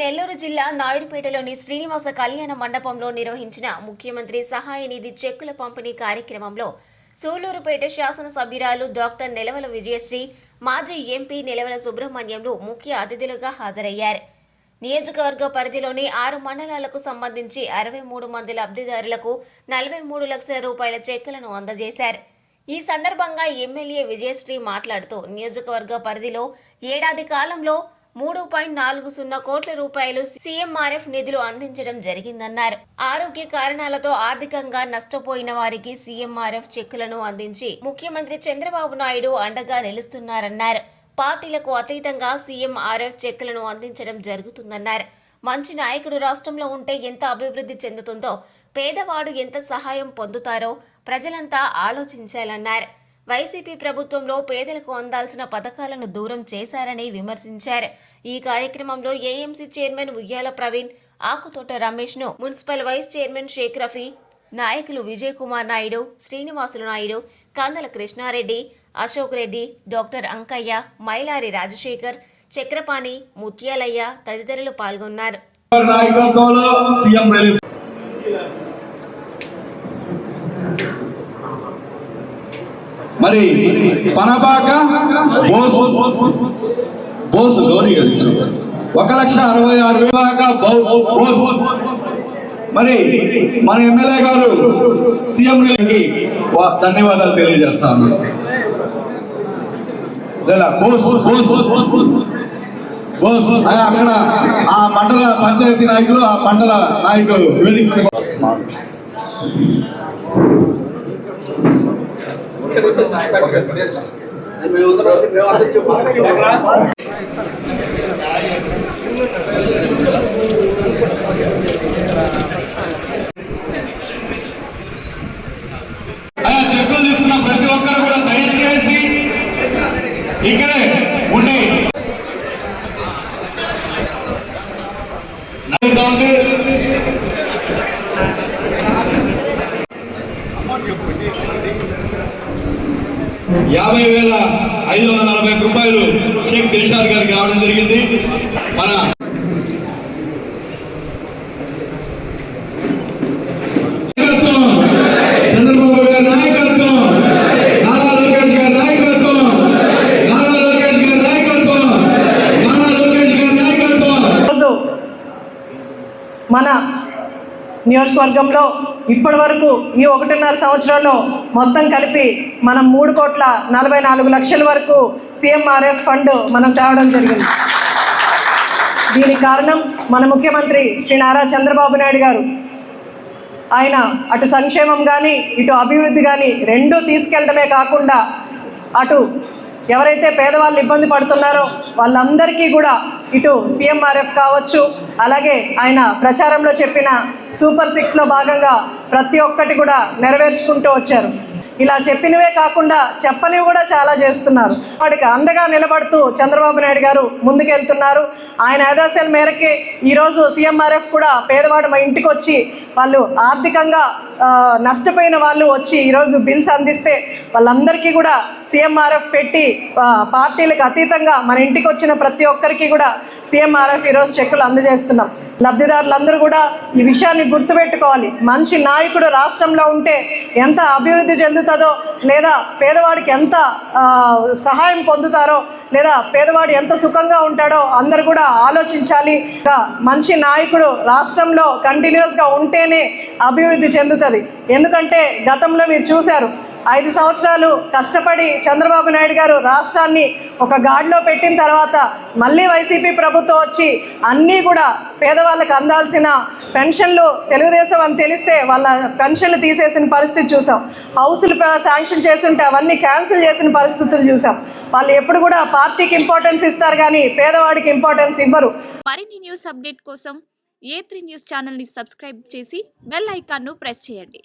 నెల్లూరు జిల్లా నాయుడుపేటలోని శ్రీనివాస కళ్యాణ మండపంలో నిర్వహించిన ముఖ్యమంత్రి సహాయ నిధి చెక్కుల పంపిణీ కార్యక్రమంలో సూళ్లూరుపేట శాసనసభ్యురాలు డాక్టర్ నెలవల విజయశ్రీ, మాజీ ఎంపీ నెలవల సుబ్రహ్మణ్యంలు ముఖ్య అతిథులుగా హాజరయ్యారు. నియోజకవర్గ పరిధిలోని 6 మండలాలకు సంబంధించి 63 మంది లబ్ధిదారులకు 43 లక్షల రూపాయల చెక్కులను అందజేశారు. ఈ సందర్భంగా ఎమ్మెల్యే విజయశ్రీ మాట్లాడుతూ నియోజకవర్గ పరిధిలో ఏడాది కాలంలో 3.40 కోట్ల రూపాయలు సీఎంఆర్ఎఫ్ నిధులు అందించడం జరిగిందన్నారు. ఆరోగ్య కారణాలతో ఆర్థికంగా నష్టపోయిన వారికి సీఎంఆర్ఎఫ్ చెక్కులను అందించి ముఖ్యమంత్రి చంద్రబాబు నాయుడు అండగా నిలుస్తున్నారన్నారు. పార్టీలకు అతీతంగా సీఎంఆర్ఎఫ్ చెక్కులను అందించడం జరుగుతుందన్నారు. మంచి నాయకుడు రాష్ట్రంలో ఉంటే ఎంత అభివృద్ధి చెందుతుందో, పేదవాడు ఎంత సహాయం పొందుతారో ప్రజలంతా ఆలోచించాలన్నారు. వైసీపీ ప్రభుత్వంలో పేదలకు అందాల్సిన పథకాలను దూరం చేశారని విమర్శించారు. ఈ కార్యక్రమంలో ఏఎంసీ చైర్మన్ ఉయ్యాల ప్రవీణ్, ఆకుతోట రమేష్ను, municipal vice chairman Shaik Rafi, నాయకులు విజయ్ కుమార్ నాయుడు, శ్రీనివాసులు నాయుడు, కందల కృష్ణారెడ్డి, అశోక్ రెడ్డి, డాక్టర్ అంకయ్య, మైలారి రాజశేఖర్, చక్రపాణి, ముత్యాలయ్య తదితరులు పాల్గొన్నారు. మరి పనబాక బోసు గౌరీ 1,66,000 మరి మన ఎమ్మెల్యే గారు సీఎం గారికి ధన్యవాదాలు తెలియజేస్తాను. అక్కడ ఆ మండల పంచాయతీ నాయకులు, ఆ మండల నాయకులు వేదిక చెక్కులు తీసుకున్న ప్రతి ఒక్కరు కూడా దయచేసి ఇక్కడే ఉండి నడుతోంది. ₹50,540 షేక్ దిల్షాద్ గారికి రావడం జరిగింది. మన చంద్రబాబు గారి నాయకత్వం, నారా లోకేష్ గారి నాయకత్వం, నారా లోకేష్ గారి నాయకత్వం, నారా లోకేష్ గారి నాయకత్వం. మన నియోజకవర్గంలో ఇప్పటి వరకు ఈ 1.5 సంవత్సరాల్లో మొత్తం కలిపి మనం 3,44,00,000 వరకు సీఎంఆర్ఎఫ్ ఫండ్ మనం తేవడం జరిగింది. దీనికి కారణం మన ముఖ్యమంత్రి శ్రీ నారా చంద్రబాబు నాయుడు గారు. ఆయన అటు సంక్షేమం కానీ ఇటు అభివృద్ధి కానీ రెండూ తీసుకెళ్లడమే కాకుండా అటు ఎవరైతే పేదవాళ్ళు ఇబ్బంది పడుతున్నారో వాళ్ళందరికీ కూడా ఇటు సీఎంఆర్ఎఫ్ కావచ్చు, అలాగే ఆయన ప్రచారంలో చెప్పిన సూపర్ 6లో భాగంగా ప్రతి ఒక్కటి కూడా నెరవేర్చుకుంటూ వచ్చారు. ఇలా చెప్పినవే కాకుండా చెప్పనివి కూడా చాలా చేస్తున్నారు. వాడికి అండగా నిలబడుతూ చంద్రబాబు నాయుడు గారు ముందుకెళ్తున్నారు. ఆయన ఆదేశాల మేరకే ఈరోజు సీఎంఆర్ఎఫ్ కూడా పేదవాడు మా ఇంటికి వచ్చి వాళ్ళు ఆర్థికంగా నష్టపోయిన వాళ్ళు వచ్చి ఈరోజు బిల్స్ అందిస్తే వాళ్ళందరికీ కూడా సీఎంఆర్ఎఫ్ పెట్టి పార్టీలకు అతీతంగా మన ఇంటికి వచ్చిన ప్రతి ఒక్కరికి కూడా సీఎంఆర్ఎఫ్ ఈరోజు చెక్కులు అందజేస్తున్నాం. లబ్ధిదారులందరూ కూడా ఈ విషయాన్ని గుర్తుపెట్టుకోవాలి. మంచి నాయకుడు రాష్ట్రంలో ఉంటే ఎంత అభివృద్ధి చెందుతుందో, లేదా పేదవాడికి ఎంత సహాయం పొందుతారో, లేదా పేదవాడు ఎంత సుఖంగా ఉంటాడో అందరూ కూడా ఆలోచించాలి. మంచి నాయకుడు రాష్ట్రంలో కంటిన్యూస్గా ఉంటేనే అభివృద్ధి చెందుతుంది. ఎందుకంటే గతంలో మీరు చూశారు, 5 సంవత్సరాలు కష్టపడి చంద్రబాబు నాయుడు గారు రాష్ట్రాన్ని ఒక గాడిలో పెట్టిన తర్వాత మళ్ళీ వైసీపీ ప్రభుత్వం వచ్చి అన్నీ కూడా పేదవాళ్ళకి అందాల్సిన పెన్షన్లు తెలుగుదేశం అని తెలిస్తే వాళ్ళ పెన్షన్లు తీసేసిన పరిస్థితి చూసాం. హౌసులు శాంక్షన్ చేస్తుంటే అవన్నీ క్యాన్సిల్ చేసిన పరిస్థితులు చూసాం. వాళ్ళు ఎప్పుడు కూడా పార్టీకి ఇంపార్టెన్స్ ఇస్తారు కానీ పేదవాడికి ఇంపార్టెన్స్ ఇవ్వరు. మరిన్ని న్యూస్ అప్డేట్ కోసం A3 న్యూస్ ఛానల్ని సబ్స్క్రైబ్ చేసి బెల్ ఐకాన్ను ప్రెస్ చేయండి.